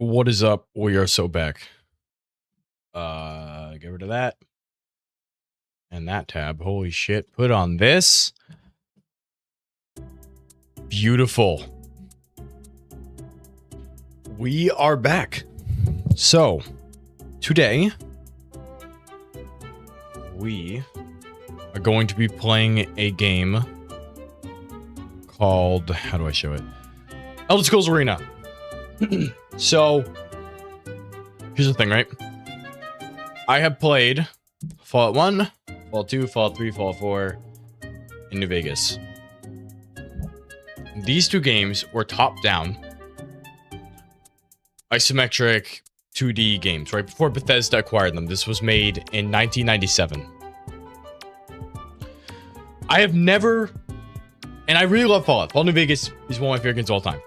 What is up? We are so back. Get rid of that. And that tab. Holy shit. Put on this. Beautiful. We are back. So, today, we are going to be playing a game called, how do I show it? Elder Scrolls Arena. So, here's the thing, right? I have played Fallout 1, Fallout 2, Fallout 3, Fallout 4, and New Vegas. These two games were top-down, isometric 2D games, right? Before Bethesda acquired them. This was made in 1997. I have never... And I really love Fallout. Fallout New Vegas is one of my favorite games of all time.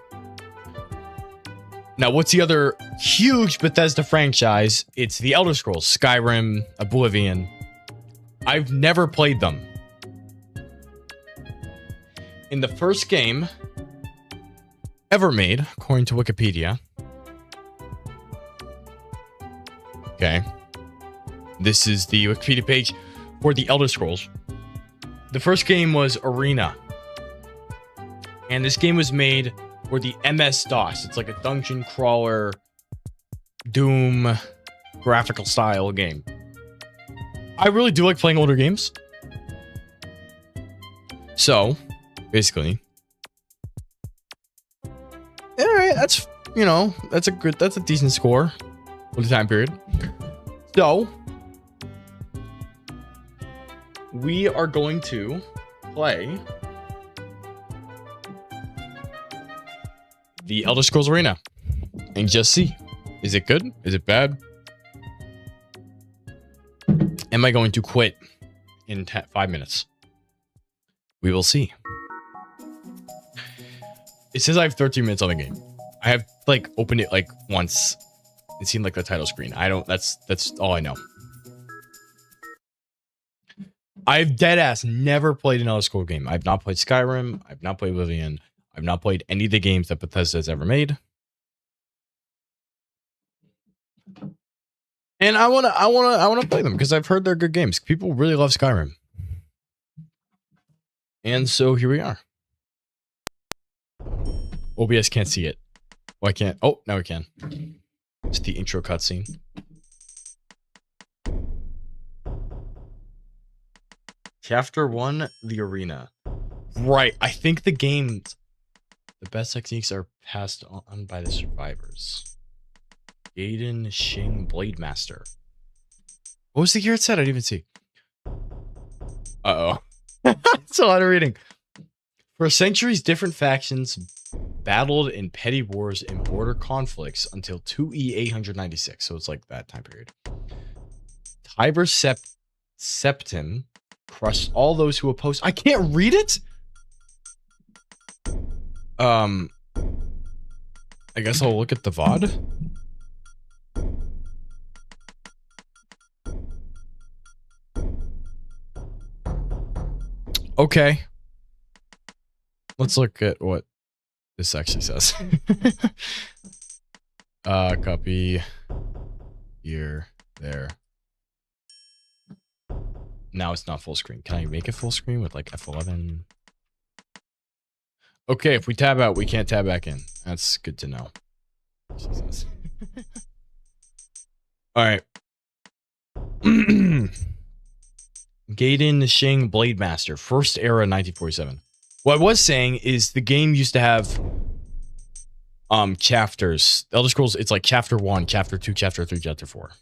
Now, what's the other huge Bethesda franchise? It's the Elder Scrolls, Skyrim, Oblivion. I've never played them. In the first game ever made, according to Wikipedia. Okay. This is the Wikipedia page for the Elder Scrolls. The first game was Arena. And this game was made for the MS-DOS. It's like a dungeon crawler, Doom, graphical style game. I really do like playing older games. So, basically, alright, that's, you know, that's a decent score for the time period. So, we are going to play the Elder Scrolls Arena and just see, is it good? Is it bad? Am I going to quit in 5 minutes? We will see. It says I have 13 minutes on the game. I have like opened it like once. It seemed like the title screen. That's all I know. I've deadass never played an Elder Scrolls game. I've not played Skyrim. I've not played Oblivion. I've not played any of the games that Bethesda has ever made. And I wanna play them because I've heard they're good games. People really love Skyrim. And so here we are. OBS can't see it. Oh, I can't. Oh, now we can. It's the intro cutscene. Chapter 1, the Arena. Right. I think the best techniques are passed on by the survivors. Gaiden Shing Blademaster. What was the gear it said? I didn't even see. Uh-oh. It's a lot of reading. For centuries, different factions battled in petty wars and border conflicts until 2E 896. So it's like that time period. Tiber Septim crushed all those who opposed. I can't read it? I guess I'll look at the VOD. Okay. Let's look at what this actually says. Copy. Here. There. Now it's not full screen. Can I make it full screen with like F11? Okay, if we tab out, we can't tab back in. That's good to know. Jesus. Alright. Gaiden Shing Blademaster. First era 1947. What I was saying is the game used to have chapters. Elder Scrolls, it's like chapter 1, chapter 2, chapter 3, chapter 4.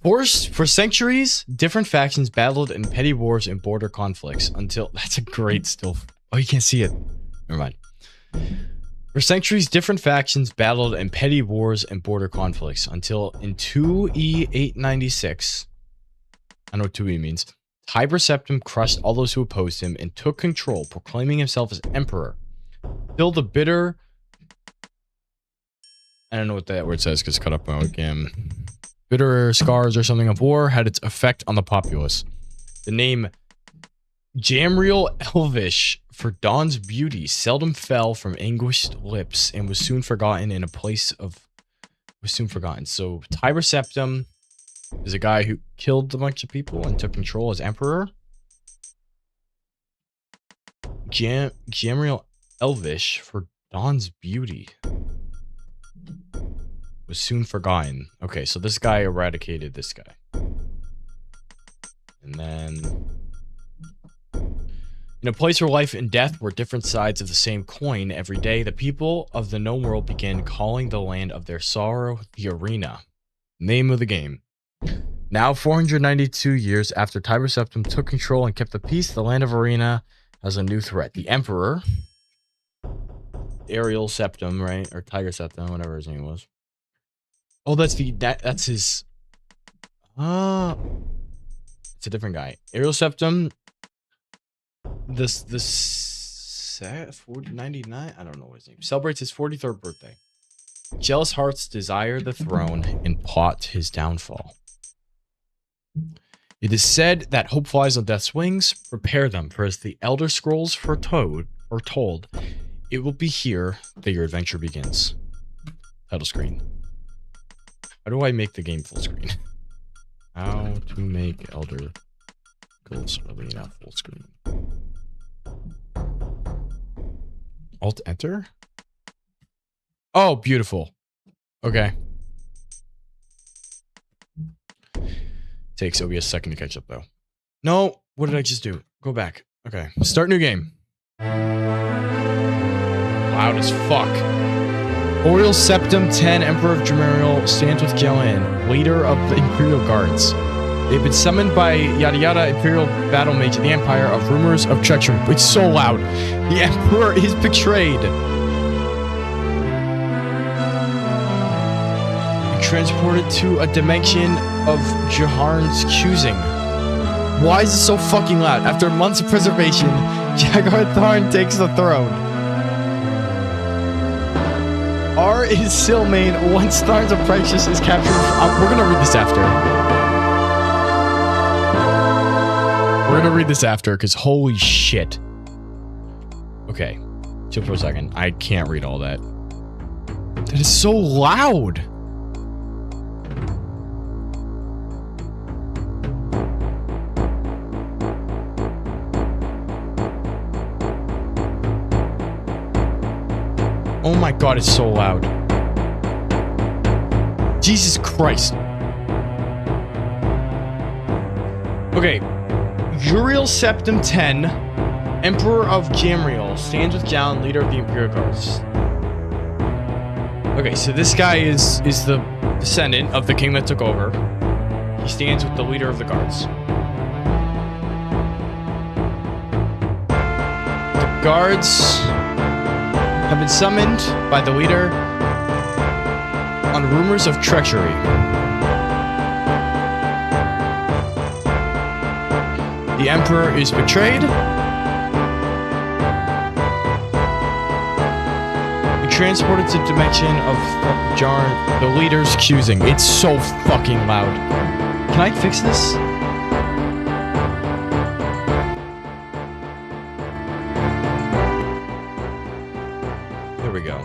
For centuries, different factions battled in petty wars and border conflicts until... That's a great still... Oh, you can't see it. Never mind. For centuries, different factions battled in petty wars and border conflicts until in 2E 896... I know what 2E means. Tiber Septim crushed all those who opposed him and took control, proclaiming himself as emperor. Still the bitter... I don't know what that word says because cut up my webcam. Bitter scars or something of war had its effect on the populace. The name Jamriel Elvish for Dawn's beauty seldom fell from anguished lips and was soon forgotten in a place of... Was soon forgotten. So, Tiber Septim is a guy who killed a bunch of people and took control as emperor. Gamriel Elvish for Dawn's beauty was soon forgotten. Okay, so this guy eradicated this guy. And then... In a place where life and death were different sides of the same coin, every day the people of the known world began calling the land of their sorrow the Arena. Name of the game. Now, 492 years after Tiber Septim took control and kept the peace, the land of Arena has a new threat. The Emperor, Ariel Septim, right? Or Tiger Septim, whatever his name was. Oh, that's his... It's a different guy. Ariel Septim... This 99, I don't know his name, celebrates his 43rd birthday. Jealous hearts desire the throne and plot his downfall. It is said that hope flies on death's wings. Prepare them, for as the Elder Scrolls foretold, it will be here that your adventure begins. Title screen. How do I make the game full screen? How to make Elder Scrolls Arena full screen. Alt enter? Oh, beautiful. Okay. Takes OBS a second to catch up though. No, what did I just do? Go back. Okay. Start new game. Loud as fuck. Oriel Septim 10, Emperor of Jamariel, stands with Galen, leader of the Imperial Guards. They've been summoned by Yada Yada, Imperial Battle Mage of the Empire, of rumors of treachery. It's so loud. The Emperor is betrayed. Transported to a dimension of Jaharn's choosing. Why is it so fucking loud? After months of preservation, Jagar Tharn takes the throne. R is Silmain. Once Tharn's apprentice is captured. We're gonna read this after. We're gonna read this after, because holy shit. Okay. Chill for a second. I can't read all that. That is so loud. Oh my god, it's so loud. Jesus Christ. Okay. Uriel Septim 10, Emperor of Jamriel, stands with Galen, leader of the Imperial Guards. Okay, so this guy is the descendant of the king that took over. He stands with the leader of the guards. The guards have been summoned by the leader on rumors of treachery. The Emperor is betrayed. And transported to dimension of the leader's choosing. It's so fucking loud. Can I fix this? There we go.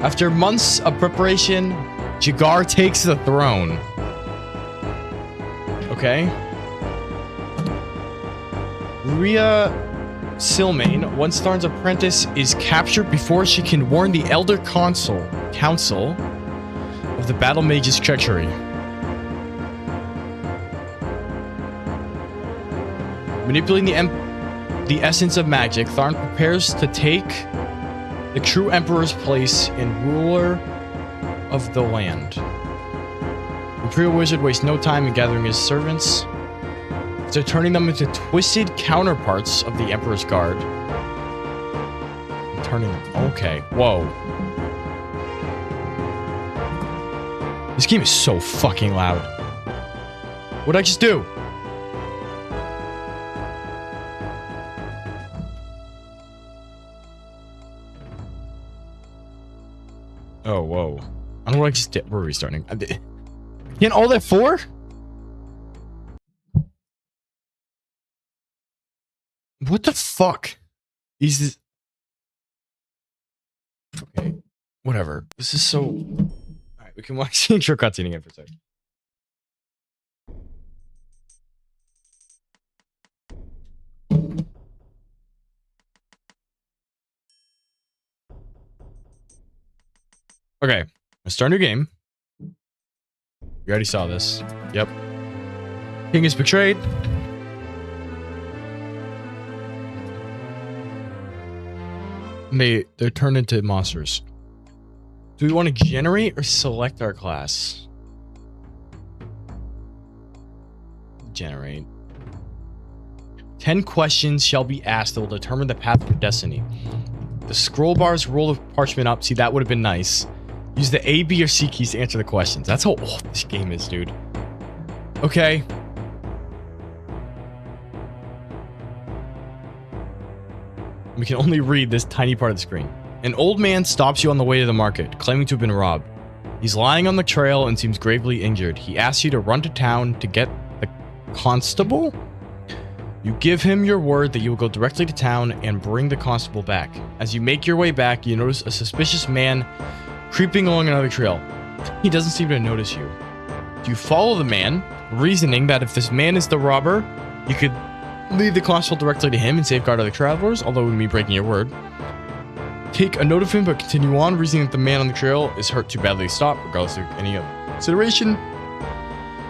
After months of preparation, Jagar takes the throne. Okay. Rhea Silmain, once Tharn's apprentice, is captured before she can warn the Elder Council of the Battle Mage's treachery. Manipulating the essence of magic, Tharn prepares to take the true Emperor's place in ruler of the land. Imperial Wizard wastes no time in gathering his servants, so turning them into twisted counterparts of the Emperor's Guard. Turning them. Okay. Whoa. This game is so fucking loud. What'd I just do? Oh, whoa. I don't know what I just did. We're restarting. Can't all that for? What What the fuck? Is this? Okay, whatever. This is so. All right, we can watch the intro cutscene again for a second. Okay, let's start a new game. We already saw this. Yep. King is betrayed. They're turned into monsters. Do we want to generate or select our class? Generate. 10 questions shall be asked that will determine the path of your destiny. The scroll bars roll the parchment up. See, that would have been nice. Use the A, B, or C keys to answer the questions. That's how old this game is, dude. Okay. We can only read this tiny part of the screen. An old man stops you on the way to the market, claiming to have been robbed. He's lying on the trail and seems gravely injured. He asks you to run to town to get the constable? You give him your word that you will go directly to town and bring the constable back. As you make your way back, you notice a suspicious man creeping along another trail. He doesn't seem to notice you. You follow the man, reasoning that if this man is the robber, you could lead the constable directly to him and safeguard other travelers, although it would be breaking your word. Take a note of him, but continue on, reasoning that the man on the trail is hurt too badly to stop, regardless of any other consideration.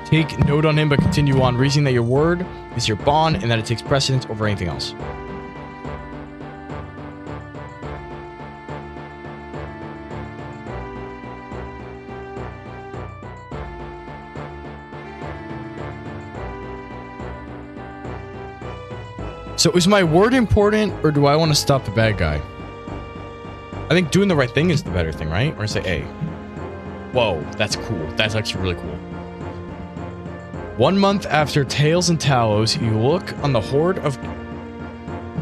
Take note on him, but continue on, reasoning that your word is your bond and that it takes precedence over anything else. So is my word important, or do I want to stop the bad guy? I think doing the right thing is the better thing, right? Or say A. Whoa, that's cool. That's actually really cool. 1 month after Tails and Talos, you look on the horde of...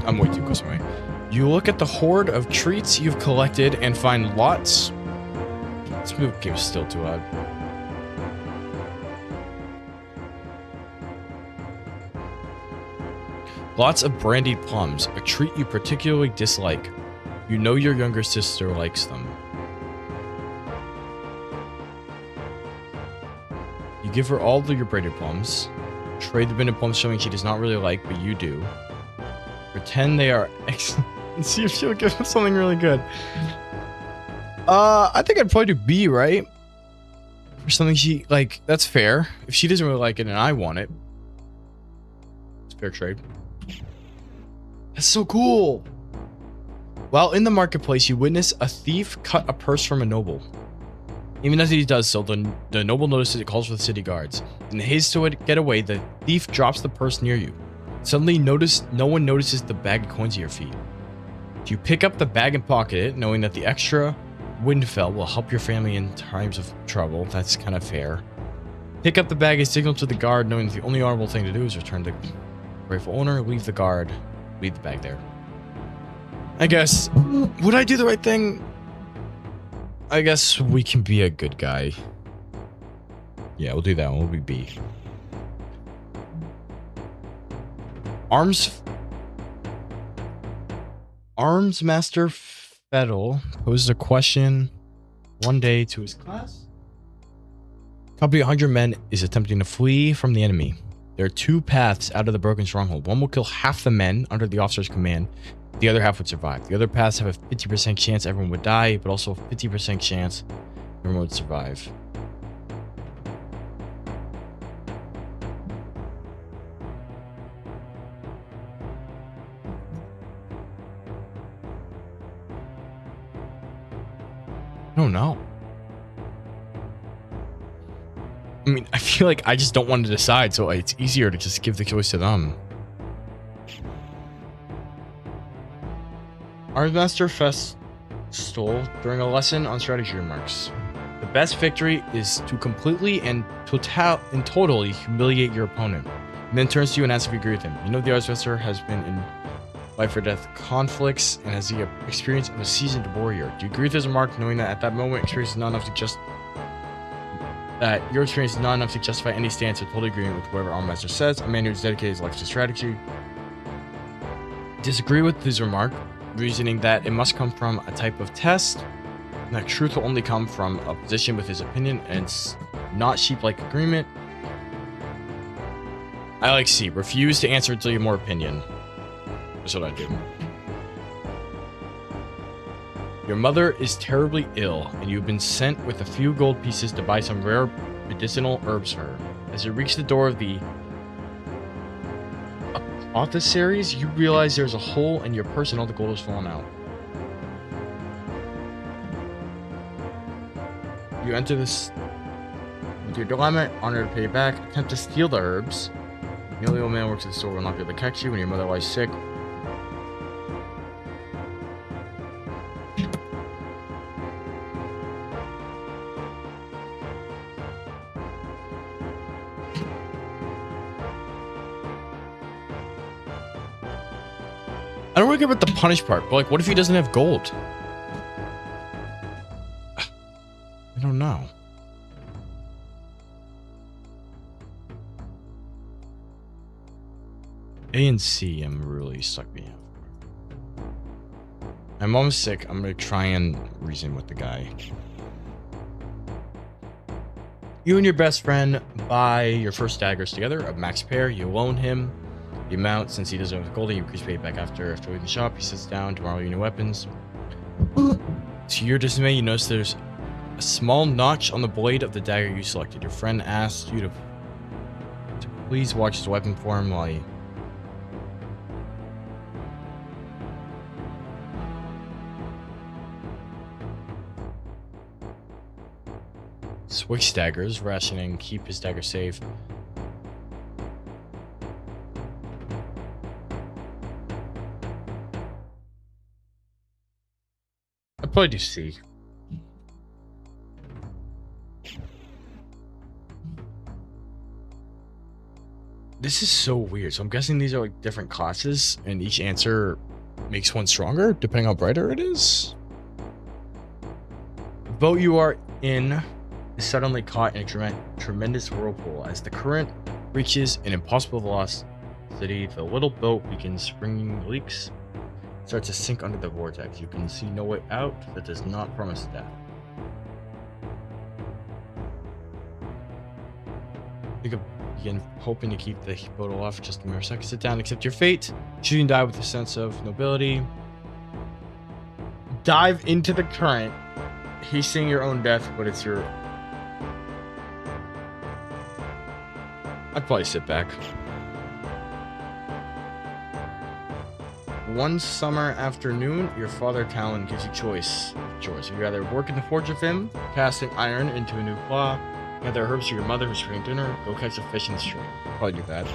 I'm way too close away. You look at the horde of treats you've collected and find lots... This game's still too odd. Lots of brandied plums, a treat you particularly dislike. You know your younger sister likes them. You give her all of your braided plums. Trade the bin of plums showing she does not really like, but you do. Pretend they are excellent and see if she'll give us something really good. I think I'd probably do B, right? Or something she, like, that's fair. If she doesn't really like it and I want it, it's fair trade. That's so cool. While in the marketplace, you witness a thief cut a purse from a noble. Even as he does so, the noble notices it, calls for the city guards. In haste to get away, the thief drops the purse near you. Suddenly, no one notices the bag of coins at your feet. You pick up the bag and pocket it, knowing that the extra windfell will help your family in times of trouble. That's kind of fair. Pick up the bag and signal to the guard, knowing that the only honorable thing to do is return the rightful owner, leave the guard, leave the bag there. I guess, would I do the right thing? I guess we can be a good guy. Yeah, we'll do that one. We'll be B. Arms Master Fettel poses a question one day to his class. Company of 100 men is attempting to flee from the enemy. There are 2 paths out of the broken stronghold. One will kill half the men under the officer's command. The other half would survive. The other paths have a 50% chance everyone would die, but also a 50% chance everyone would survive. I don't know. I mean, I feel like I just don't want to decide, so it's easier to just give the choice to them. Armsmaster Fest stole during a lesson on strategy remarks. The best victory is to completely and totally humiliate your opponent, and then turns to you and asks if you agree with him. You know the Armsmaster has been in life or death conflicts and has the experience of a seasoned warrior. Do you agree with his remark, knowing that at that moment experience is not enough to your experience is not enough to justify any stance or total agreement with whatever Armsmaster says? A man who's dedicated his life to strategy. Disagree with his remark, reasoning that it must come from a type of test, and that truth will only come from a position with his opinion, and it's not sheep-like agreement. I like C. Refuse to answer until you have more opinion. That's what I do. Your mother is terribly ill, and you've been sent with a few gold pieces to buy some rare medicinal herbs for her. As you reach the door of the apothecaries, you realize there's a hole in your purse and all the gold has fallen out. You enter this with your dilemma, honor to pay back, attempt to steal the herbs. The only old man works at the store will not be able to catch you when your mother lies sick. I don't really care about the punish part, but like, what if he doesn't have gold? I don't know. A and C, I'm really stuck me out. My mom's sick. I'm gonna try and reason with the guy. You and your best friend buy your first daggers together, a max pair. You loan him the amount since he doesn't have gold. You increase payback after leaving the shop. He sits down. Tomorrow, you new weapons. To your dismay, you notice there's a small notch on the blade of the dagger you selected. Your friend asked you to please watch his weapon for him while he. Switch daggers, rationing, keep his dagger safe. I'd probably do C. This is so weird. So I'm guessing these are like different classes, and each answer makes one stronger, depending how brighter it is. The boat you are in is suddenly caught in a tremendous whirlpool. As the current reaches an impossible velocity, the little boat begins springing leaks. It starts to sink under the vortex. You can see no way out. That does not promise death. You can begin hoping to keep the boat aloft just a mere second. Sit down, accept your fate. Choose and die with a sense of nobility. Dive into the current. Hastening your own death, but it's your... I'd probably sit back. One summer afternoon, your father Talon gives you choice. You either work in the forge with him, casting iron into a new claw, gather herbs for your mother who's cooking dinner, go catch a fish in the stream. Probably do that.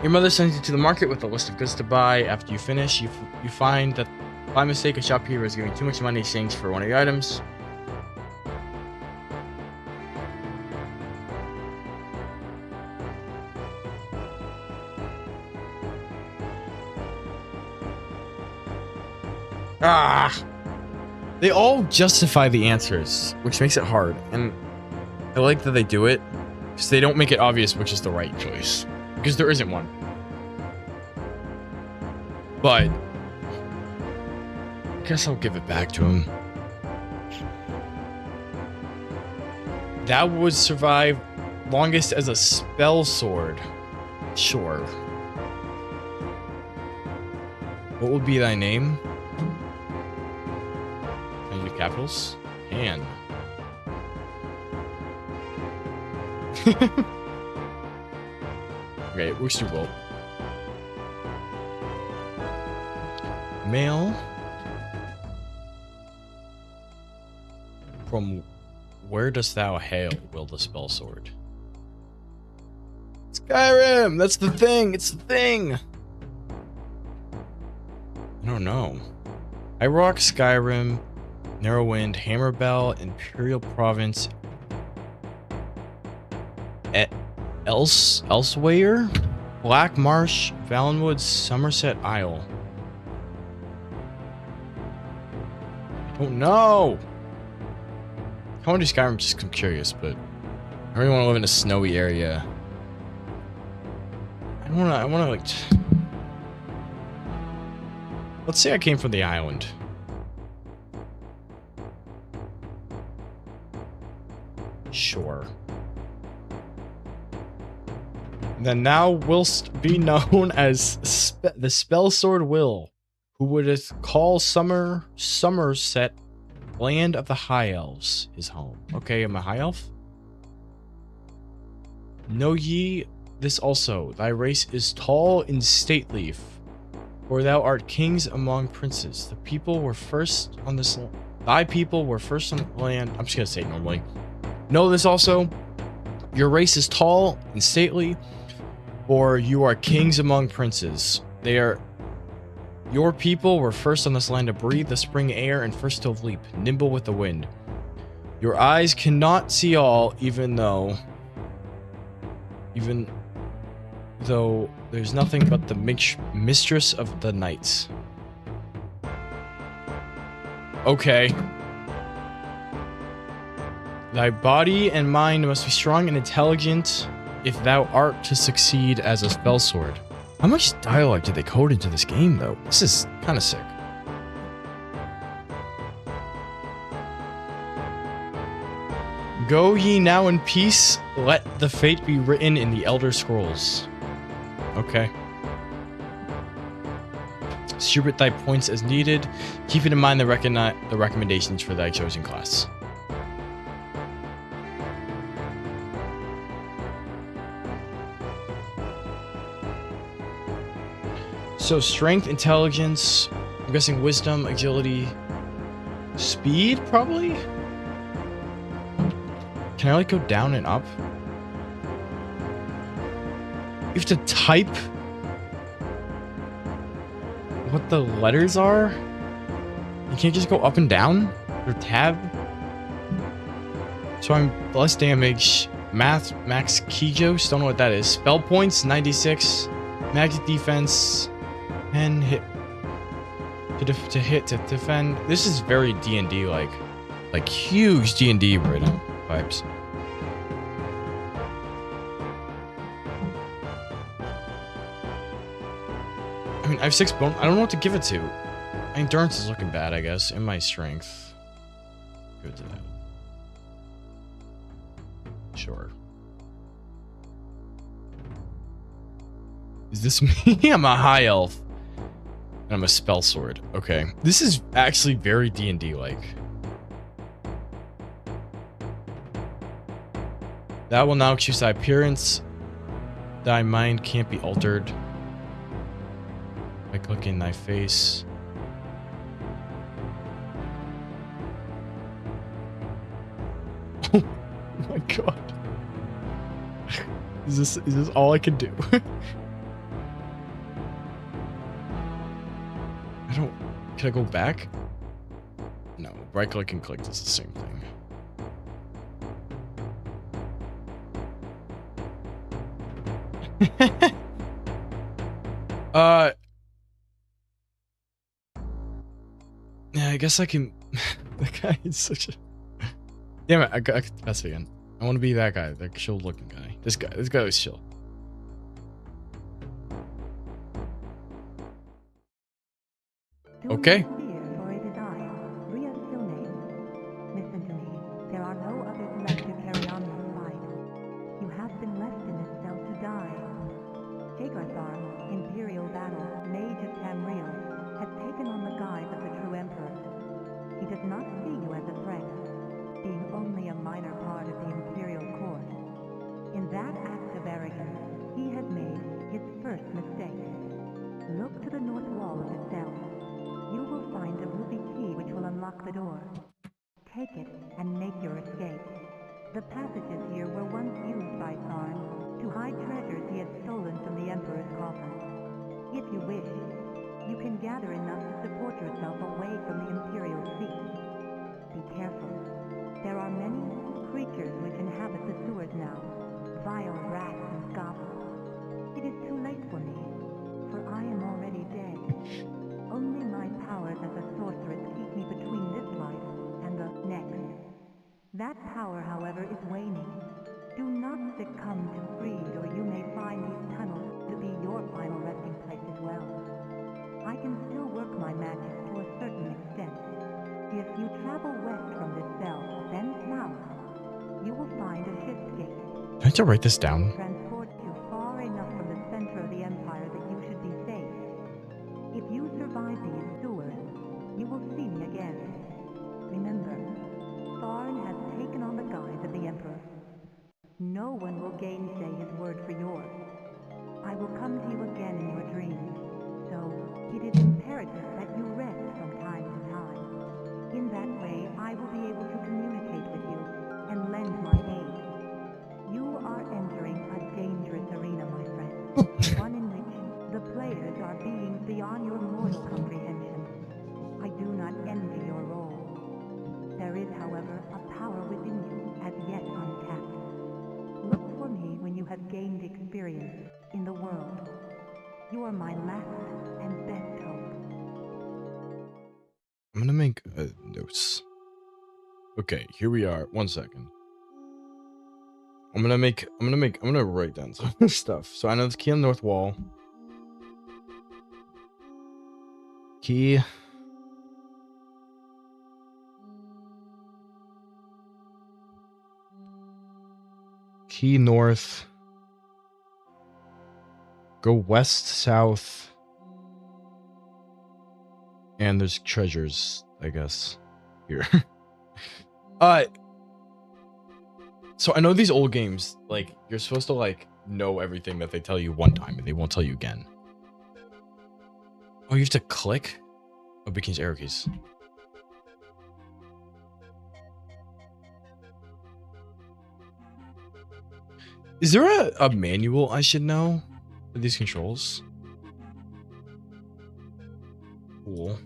Your mother sends you to the market with a list of goods to buy. After you finish, you find that by mistake a shopkeeper is giving too much money in exchange for one of the items. They all justify the answers, which makes it hard. And I like that they do it, because they don't make it obvious which is the right choice. Because there isn't one. But I guess I'll give it back to him. That would survive longest as a spell sword. Sure. What would be thy name? Can I do capitals? Can. Okay, we're still both. Male. From where dost thou hail, will the spell sword? Skyrim! That's the thing! It's the thing! I don't know. High Rock, Skyrim, Narrowwind, Hammerbell, Imperial Province, Elsewhere, Black Marsh, Valenwood, Somerset Isle. I don't know. I want to do Skyrim just because I'm curious, but I really want to live in a snowy area. I want to like... Let's say I came from the island. Sure. Then now willst be known as the Spell Sword Will, who would call Somerset, land of the High Elves, his home. Okay, I'm a High Elf. Know ye this also, thy race is tall and stately, for thou art kings among princes. The people were first on this. Thy people were first on the land. I'm just gonna say it normally. Know this also, your race is tall and stately, for you are kings among princes. Your people were first on this land to breathe the spring air and first to leap, nimble with the wind. Your eyes cannot see all, even though there's nothing but the mistress of the nights. Okay. Thy body and mind must be strong and intelligent if thou art to succeed as a spell sword. How much dialogue did they code into this game, though? This is kind of sick. Go ye now in peace, let the fate be written in the Elder Scrolls. Okay. Distribute thy points as needed, keeping in mind the recommendations for thy chosen class. So strength, intelligence, I'm guessing wisdom, agility, speed, probably? Can I like go down and up? You have to type what the letters are? You can't just go up and down? Or tab? So I'm less damage. Max Kijos, don't know what that is. Spell points, 96. Magic defense. And hit to defend. This is very D&D like huge D&D rhythm vibes. I mean, I have 6 bone. I don't know what to give it to. My endurance is looking bad, I guess, and my strength. Give it to that. Sure. Is this me? I'm a high elf. And I'm a spell sword. Okay. This is actually very D&D like. That will now choose thy appearance. Thy mind can't be altered by clicking thy face. Oh my god. Is this all I can do? Can I go back? No, right click and click does the same thing. Yeah, I guess I can. That guy is such a. Damn it! I got that's again. I want to be that guy, that chill-looking guy. This guy was chill. Okay. Listen to me. There are no others left to carry on this fight. You have been left in this cell to die. Hagarthar, Imperial Battle, Mage of Tamriel, has taken on the guise of the true Emperor. He does not see you as a threat, being only a minor part of the Imperial Court. In that act of arrogance, he has made his first mistake. Look to the north wall of the cell. You will find a ruby key which will unlock the door. Take it and make your escape. The passages here were once used by Tharn to hide treasures he had stolen from the Emperor's coffin. If you wish, you can gather enough to support yourself away from the Imperial seat. Be careful. There are many creatures which inhabit the sewers now, vile rats and goblins. It is too late for me, for I am already dead. Only my powers as a sorceress keep me between this life and the next. That power, however, is waning. Do not succumb to greed, or you may find these tunnels to be your final resting place as well. I can still work my magic travel west from this cell, then south, you will find a ship's gate. Do I have to write this down? Transport you far enough from the center of the Empire that you should be safe. If you survive these sewers, you will see me again. Remember, Tharn has taken on the guise of the Emperor. No one will gainsay his word for yours. I will come to you again in your dreams, so it is imperative that you rest from time to time. In that way, I will be able to communicate with you and lend my aid. You are entering a dangerous arena, my friend. One in which the players are beings beyond your mortal comprehension. I do not envy your role. There is, however, a power within you as yet untapped. Look for me when you have gained experience in the world. You are my last and best hope. I'm gonna make notes. Okay, here we are. 1 second. I'm gonna write down some stuff. So I know the key on the north wall. Key. Key north. Go west, south. And there's treasures, I guess, here. So I know these old games, like, you're supposed to, like, know everything that they tell you one time, and they won't tell you again. Oh, you have to click? Oh, becomes arrow keys. Is there a manual I should know for these controls? Cool.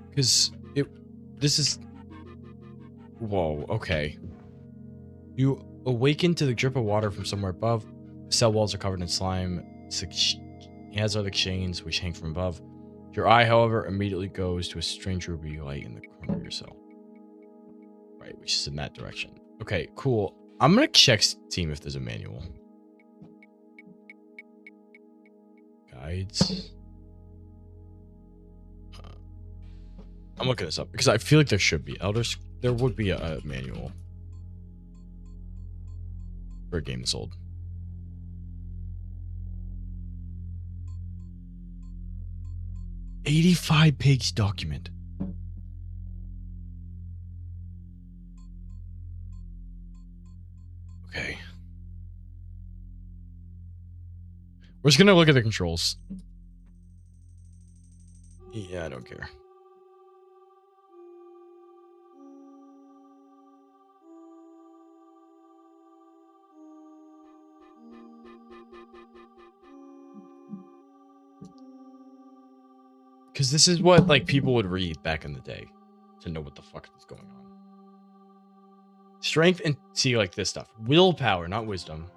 Because this is... Whoa, okay. You awaken to the drip of water from somewhere above. Cell walls are covered in slime. Has other chains which hang from above. Your eye, however, immediately goes to a strange ruby light in the corner of your cell. Right, which is in that direction. Okay, cool. I'm gonna check Steam if there's a manual. Guides. I'm looking this up because I feel like there should be. There would be a manual for a game this old. $85-page document. Okay. We're just gonna look at the controls. Yeah, I don't care. Because this is what, like, people would read back in the day to know what the fuck is going on. Strength and, see, like, this stuff. Willpower, not wisdom.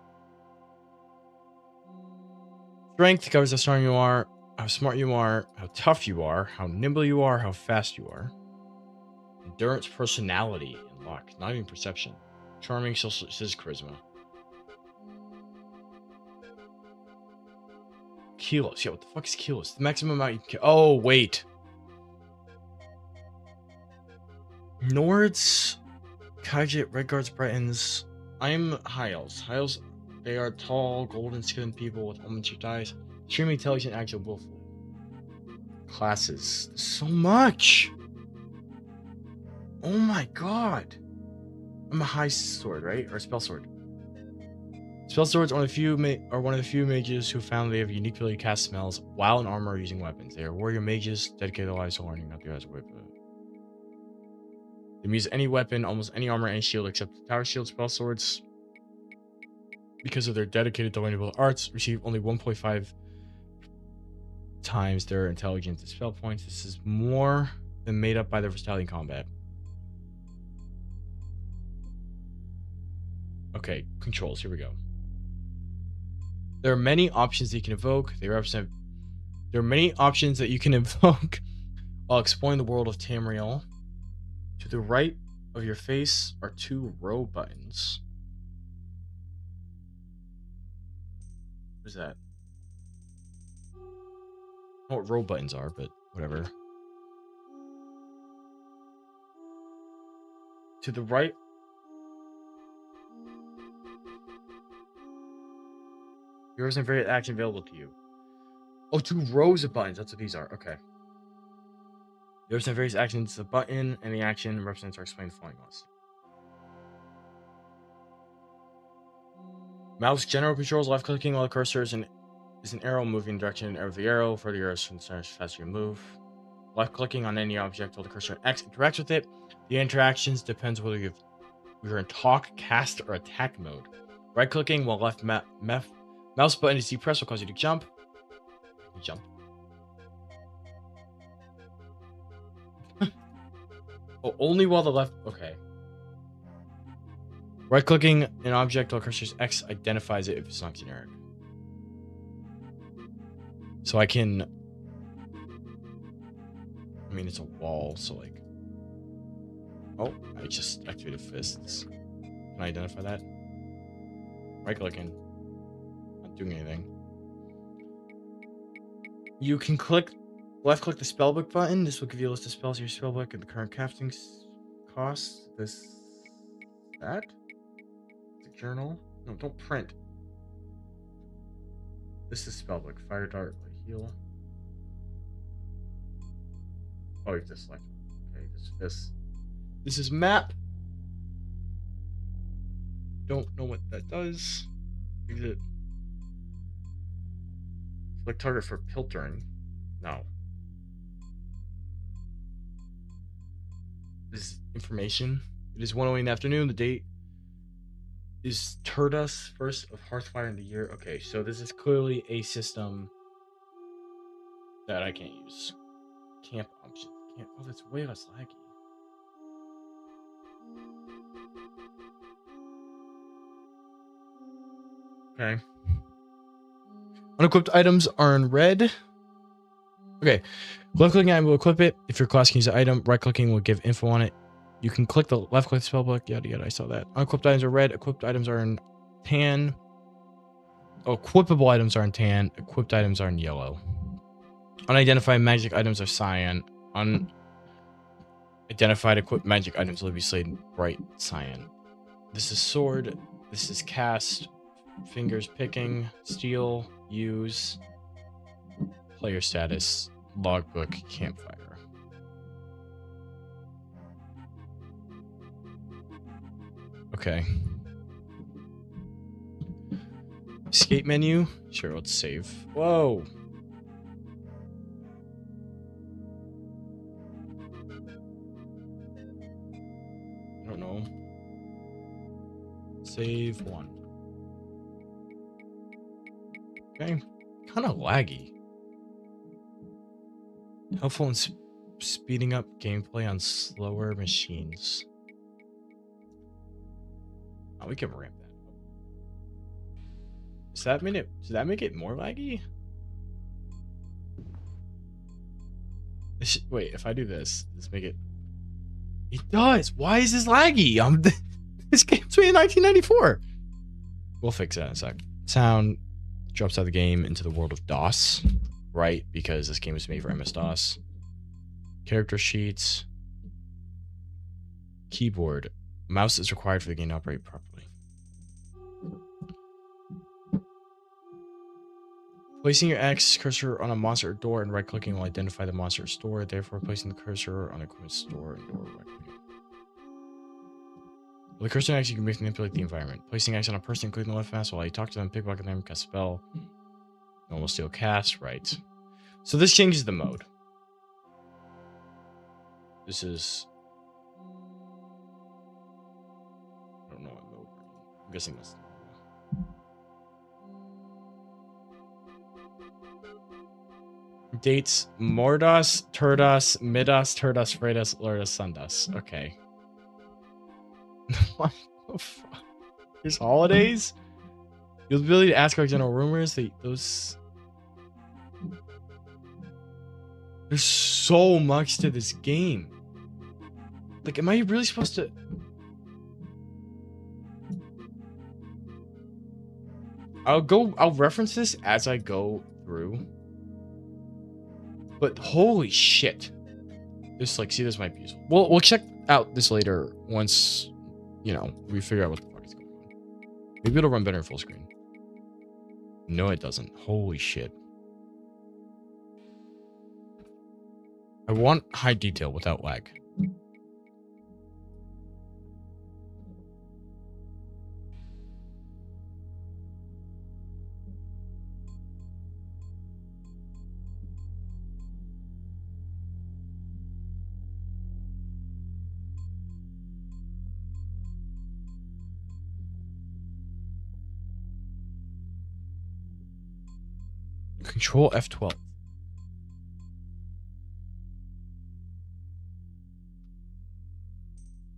Strength covers how strong you are, how smart you are, how tough you are, how nimble you are, how fast you are. Endurance, personality, and luck. Not even perception. Charming, social, says charisma. Kilos. Yeah, what the fuck is kilos? The maximum amount you can... Oh, wait. Nords, Khajiit, Red Guards, Bretons. I'm High Elves. High Elves, they are tall, golden-skinned people with almond-shaped eyes. Extremely intelligent, agile, willful. Classes. So much! Oh my god. I'm a high sword, right? Or spell sword. Spell swords are one of the few mages who found they have unique ability to cast spells while in armor or using weapons. They are warrior mages, dedicated their lives to learning, not the as a weapon. They use any weapon, almost any armor, any shield except the tower shield. Spell swords, because of their dedicated to learning arts, receive only 1.5 times their intelligence to spell points. This is more than made up by their versatility in combat. Okay, controls. Here we go. There are many options that you can evoke. There are many options that you can invoke while exploring the world of Tamriel. To the right of your face are 2 row buttons. What is that? I don't know what row buttons are, but whatever. To the right. There isn't very action available to you. Oh, 2 rows of buttons. That's what these are. Okay. There are some various actions. The button and the action represents are explained the following ones. Mouse general controls left clicking while the cursor is an arrow moving in the direction of the arrow. For the arrows faster you move. Left clicking on any object while the cursor X interacts with it. The interactions depends whether you're in talk, cast, or attack mode. Right clicking while left mouse button is depressed will cause you to jump. Jump. Oh, only while the left. Okay. Right clicking an object while cursor's X identifies it if it's not generic. So I can. I mean, it's a wall, so like. Oh, I just activated fists. Can I identify that? Right clicking. Not doing anything. You can left click the spellbook button. This will give you a list of spells in your spellbook and the current casting costs. That? The journal? No, don't print. This is spellbook. Fire dart, heal. Oh, you have to select. Okay, this is map. Don't know what that does. Exit. Select target for filtering. No. This is information. It is 1:08 in the afternoon. The date is Turdus, 1st of Hearthfire in the year. Okay, so this is clearly a system that I can't use. Camp options. Camp. Oh, that's way less laggy. Okay. Unequipped items are in red. Okay. Left clicking item will equip it. If your class can use the item, right clicking will give info on it. You can click the left click spellbook. Yada yada. I saw that. Unequipped items are red. Equipped items are in tan. Oh, equipable items are in tan. Equipped items are in yellow. Unidentified magic items are cyan. Unidentified equipped magic items will be slated bright cyan. This is sword. This is cast. Fingers picking. Steal. Use. Player status. Logbook. Campfire. Okay. Escape menu. Sure, let's save. Whoa. I don't know. Save one. Okay. Kind of laggy. Helpful in speeding up gameplay on slower machines. Oh, we can ramp that up. Does that make it more laggy? Wait, if I do this, does make it? It does. Why is this laggy? This game's made in 1994. We'll fix that in a sec. Sound drops out of the game into the world of DOS, right? Because this game was made for MS-DOS. Character sheets. Keyboard. Mouse is required for the game to operate properly. Placing your X cursor on a monster door and right-clicking will identify the monster store. Therefore, placing the cursor on a equipment store and door right-clicking. With the cursor on X, you can manipulate the environment. Placing X on a person, clicking the left mouse while you talk to them, pickpocket them, cast a spell. Normal steal cast, right. So this changes the mode. This is... I don't know what mode we're in. I'm guessing that's normal. Dates Mordos, Turdos, Midos, Turdos, Fredos, Lurdos, Sundos. Okay. What the fuck? There's holidays? You'll be able to ask our general rumors. There's so much to this game. Like, am I really supposed to... I'll reference this as I go through. But holy shit. This, like, see, this might be useful. We'll check out this later once, you know, we figure out what the fuck is going on. Maybe it'll run better in full screen. No, it doesn't. Holy shit. I want high detail without lag. Control F12.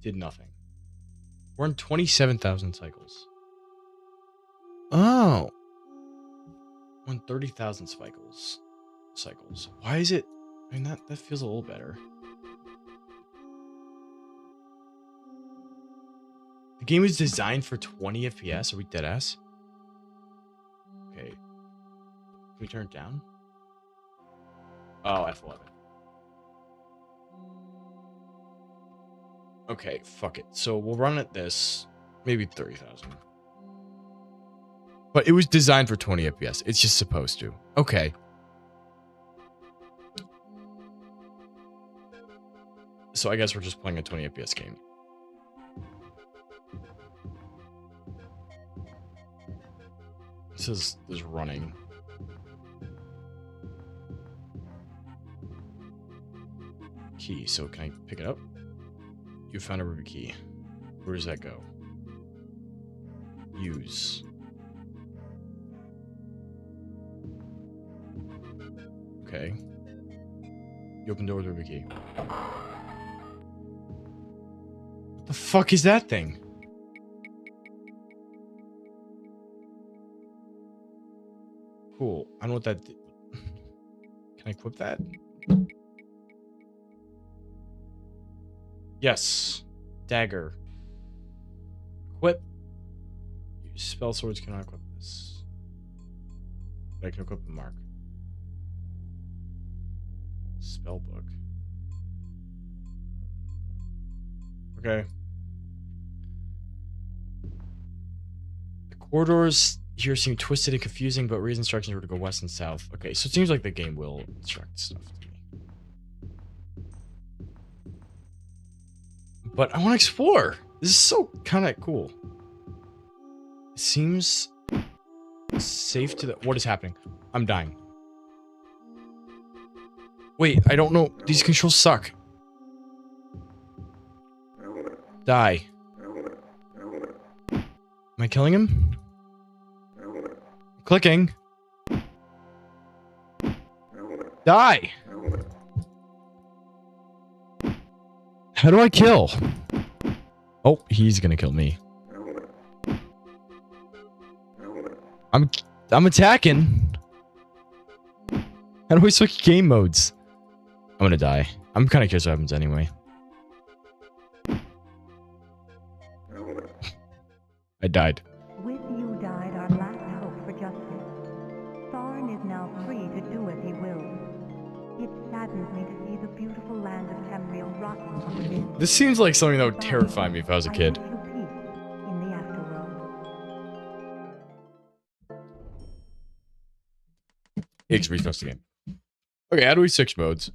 Did nothing. We're in 27,000 cycles. Oh. We're in 30,000 cycles. Why is it? I mean, that feels a little better. The game is designed for 20 FPS. Are we dead ass? Okay. Can we turn it down? Oh, F11. Okay, fuck it. So we'll run at this. Maybe 30,000. But it was designed for 20 FPS. It's just supposed to. Okay. So I guess we're just playing a 20 FPS game. This is running. Key. So can I pick it up? You found a ruby key. Where does that go? Use. Okay. You open door with ruby key. What the fuck is that thing? Cool. I don't know what that did. Can I equip that? Yes. Dagger. Equip. Use spell swords cannot equip this. But I can equip the mark. Spell book. Okay. The corridors here seem twisted and confusing, but Rhea's instructions were to go west and south. Okay, so it seems like the game will instruct stuff to me. But I want to explore. This is so kind of cool. It seems safe to the... What is happening? I'm dying. Wait, I don't know. These controls suck. Die. Am I killing him? Clicking. Die. How do I kill? Oh, he's gonna kill me. I'm attacking. How do we switch game modes? I'm gonna die. I'm kind of curious what happens anyway. I died. With you died our last hope for justice. Tharn is now free to do as he wills. It saddens me to see the beautiful land of Tamriel rotting from within. This seems like something that would terrify me if I was a kid. I wish you peace in the afterworld. Higgs, restart the game. Okay, how do we switch modes?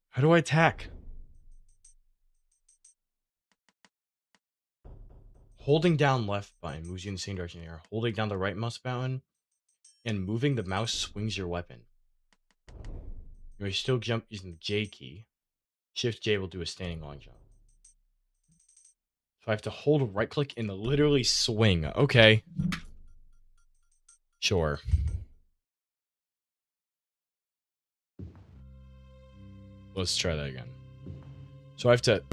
How do I attack? Holding down left button moves you in the same direction here. Holding down the right mouse button and moving the mouse swings your weapon. You may still jump using the J key. Shift J will do a standing long jump. So I have to hold right click and literally swing. Okay. Sure. Let's try that again. So I have to...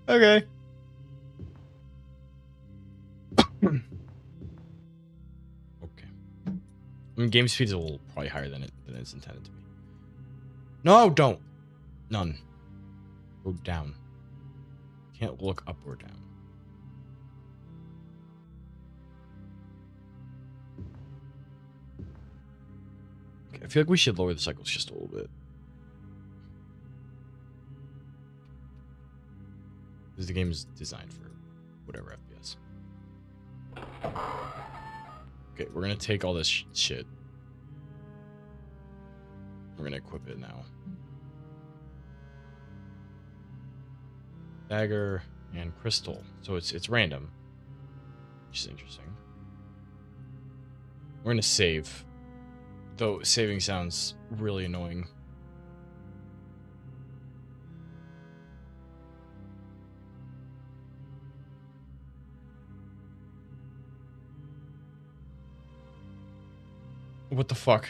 Okay. Okay. I mean, game speed is a little probably higher than it's intended to be. No, don't. None. Go down. Can't look up or down. Okay, I feel like we should lower the cycles just a little bit. Because the game is designed for whatever FPS. Okay, we're gonna take all this shit. We're gonna equip it now. Dagger and crystal. So it's random. Which is interesting. We're gonna save. Though saving sounds really annoying. What the fuck?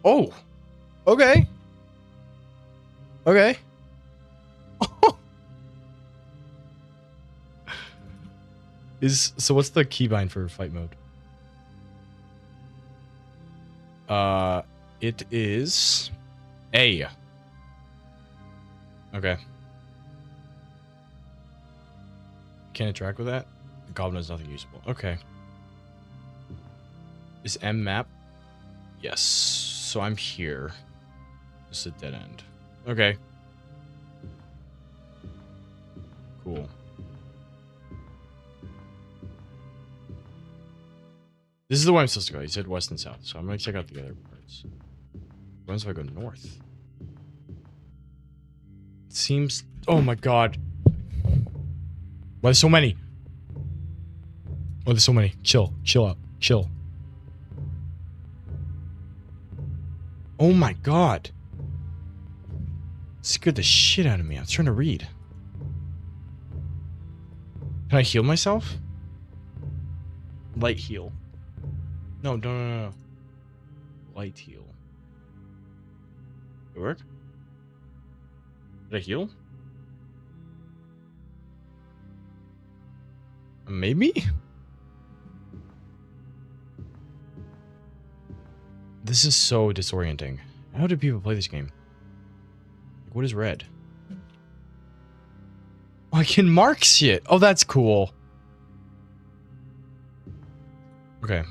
Oh! Okay. Okay. So what's the keybind for fight mode? It is A. Okay. Can't interact with that? The goblin has nothing usable. Okay. Is M map? Yes. So I'm here. This is a dead end. Okay. Cool. This is the way I'm supposed to go. He said west and south, so I'm gonna check out the other parts. What if I go north? It seems... Oh my god. Why there's so many? Why there's so many? Chill. Chill out. Chill. Oh my god. Scared the shit out of me. I was trying to read. Can I heal myself? Light heal. No. Light heal. Did it work? Did I heal? Maybe? This is so disorienting. How do people play this game? Like, what is red? Oh, I can mark shit. Oh, that's cool. Okay.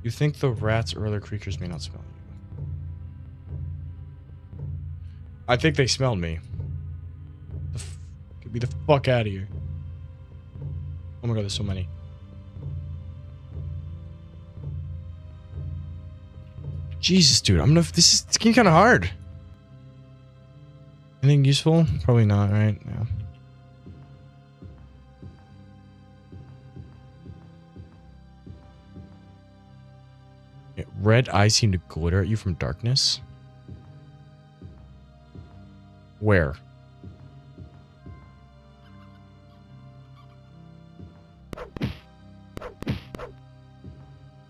You think the rats or other creatures may not smell you? I think they smelled me. Get me the fuck out of here. Oh my god, there's so many. Jesus, dude, this is getting kind of hard. Anything useful? Probably not, right? Yeah. Yeah, red eyes seem to glitter at you from darkness. Where?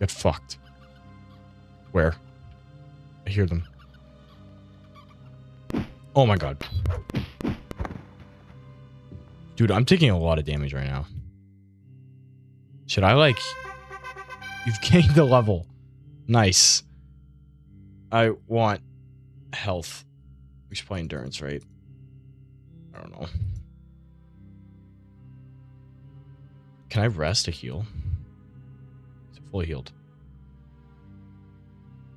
Get fucked. Where? I hear them. Oh my god. Dude, I'm taking a lot of damage right now. Should I like... You've gained a level. Nice. I want health. We should play endurance, right? I don't know. Can I rest to heal? Is it fully healed?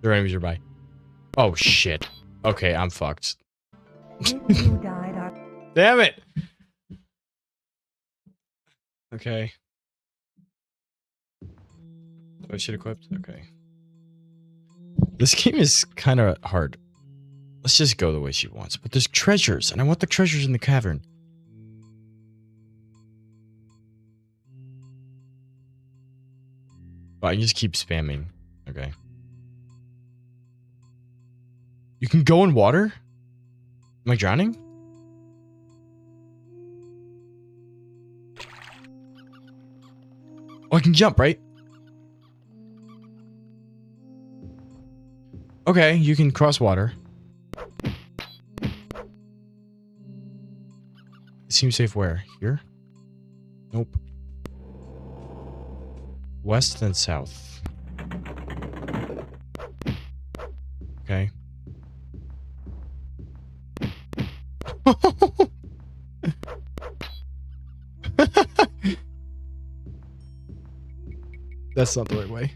There are enemies nearby. Oh shit. Okay, I'm fucked. You died. Damn it! Okay. Oh, shit equipped? Okay. This game is kind of hard. Let's just go the way she wants. But there's treasures, and I want the treasures in the cavern. Oh, I can just keep spamming. Okay. You can go in water? Am I drowning? Oh, I can jump, right? Okay, you can cross water. It seems safe where? Here? Nope. west then south. Okay. That's not the right way.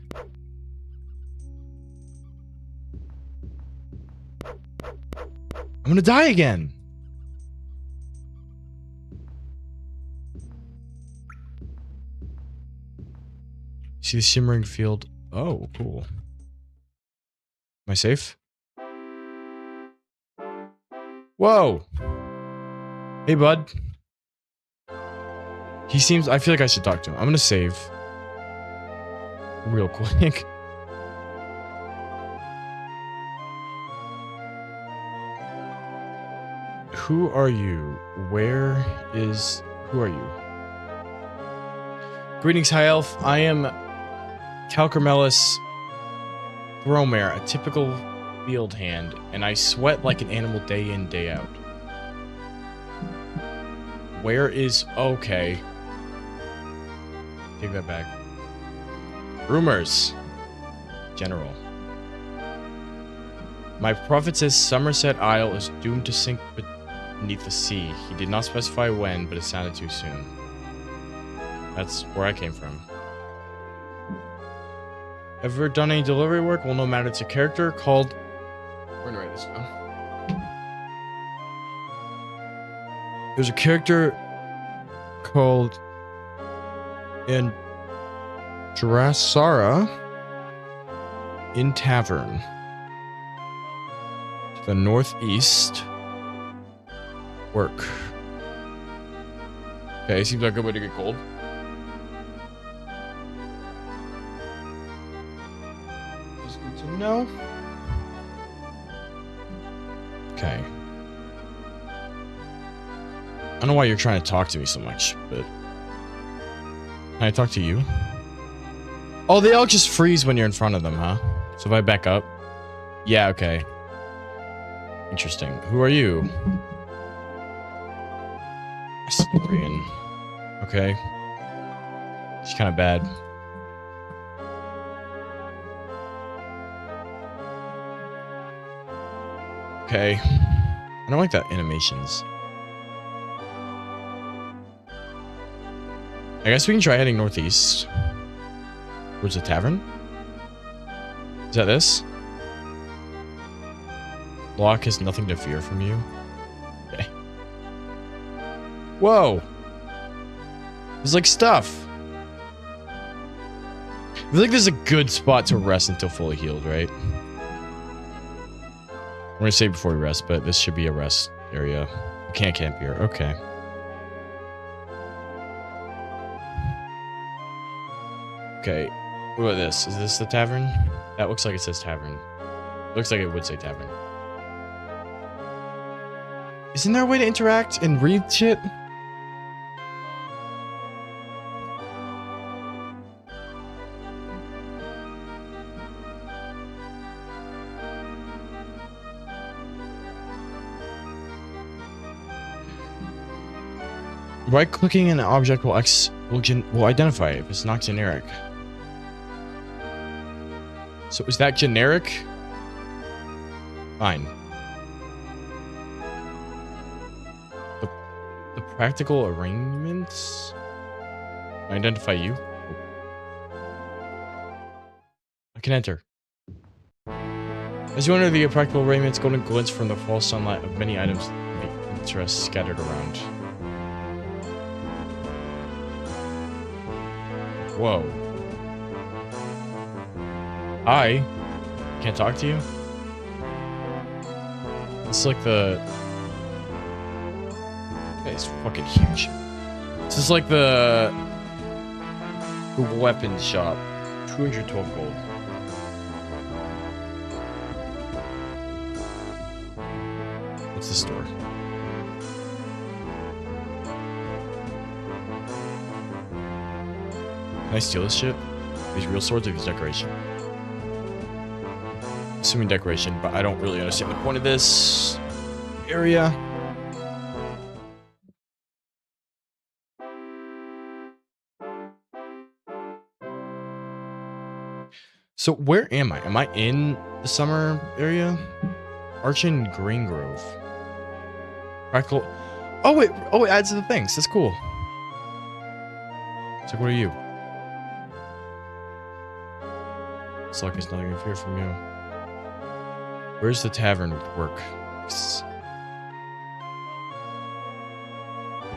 I'm gonna die again. See the shimmering field. Oh, cool. Am I safe? Whoa. Hey, bud. He seems... I feel like I should talk to him. I'm gonna save. Real quick. Who are you? Where is... Who are you? Greetings, High Elf. I am Calcarmelis Gromare, a typical field hand, and I sweat like an animal day in, day out. Where is... Okay. Take that back. Rumors. General. My prophet says Somerset Isle is doomed to sink beneath the sea. He did not specify when, but it sounded too soon. That's where I came from. Ever done any delivery work? Well, no matter. It's a character called... We're gonna write this down. There's a character called Andrasara in Tavern to the northeast. Work. Okay, seems like a good way to get gold. Just good to know. Okay. I don't know why you're trying to talk to me so much, but... Can I talk to you? Oh, they all just freeze when you're in front of them, huh? So if I back up... Yeah, okay. Interesting. Who are you? Asturian. Okay. She's kind of bad. Okay. I don't like that animations. I guess we can try heading northeast. Towards the tavern? Is that this? Locke has nothing to fear from you. Okay. Whoa! There's like stuff. I feel like this is a good spot to rest until fully healed, right? We're gonna save before we rest, but this should be a rest area. You can't camp here. Okay. Okay. What about this? Is this the tavern? That looks like it says tavern. Looks like it would say tavern. Isn't there a way to interact and read shit? Right-clicking an object will identify it if it's not generic. So is that generic? Fine. The practical arrangements? Identify you? I can enter. As you enter the practical arrangements, golden glints from the false sunlight of many items of interest scattered around. Whoa. I can't talk to you? It's like the... Okay, it's fucking huge. This is like the weapons shop. 212 gold. What's the store? Can I steal this shit? These real swords or these decoration? Assuming decoration, but I don't really understand the point of this area. So where am I? Am I in the summer area? Archon Green Grove. Practical. Oh wait, it adds to the things. That's cool. It's like, what are you? It's like it's nothing to fear from you. Where's the tavern with work?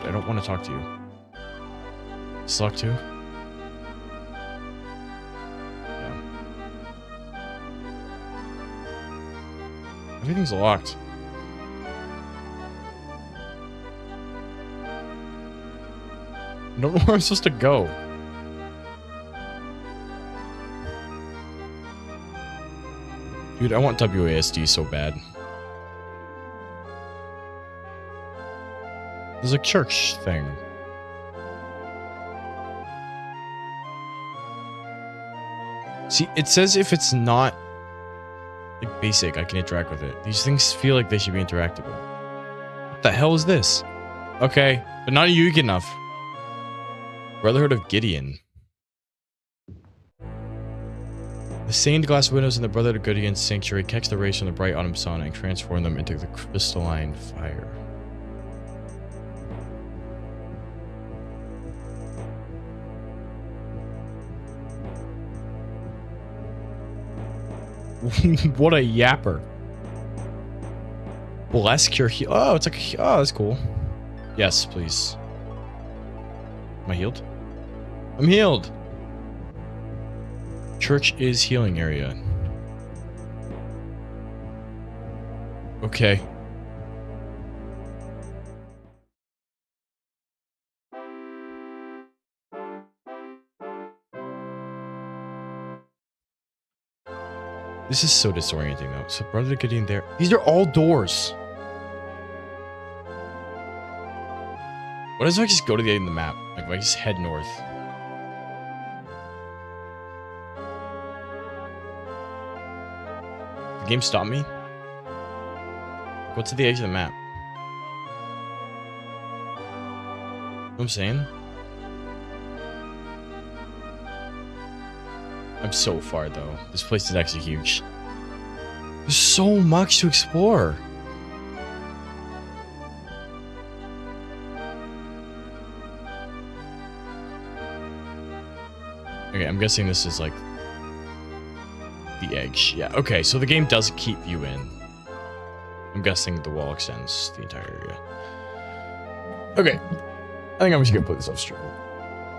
I don't want to talk to you. Sluck too? Yeah. Everything's locked. I don't know where I'm supposed to go. Dude, I want WASD so bad. There's a church thing. See, it says if it's not like basic, I can interact with it. These things feel like they should be interactable. What the hell is this? Okay, but not unique enough. Brotherhood of Gideon. The stained glass windows in the Brotherhood of Gideon's sanctuary catch the rays from the bright autumn sun and transform them into the crystalline fire. What a yapper. Bless cure heal. Oh, it's like, oh, that's cool. Yes, please. Am I healed? I'm healed. Church is healing area. Okay. This is so disorienting though. So Brother Gideon there. These are all doors. What if I just go to the end of the map? Like if I just head north. The game stop me? Go to the edge of the map. You know what I'm saying? I'm so far though. This place is actually huge. There's so much to explore. Okay, I'm guessing this is like the edge. Yeah, okay, so the game does keep you in. I'm guessing the wall extends the entire area. Okay, I think I'm just gonna put this off stream.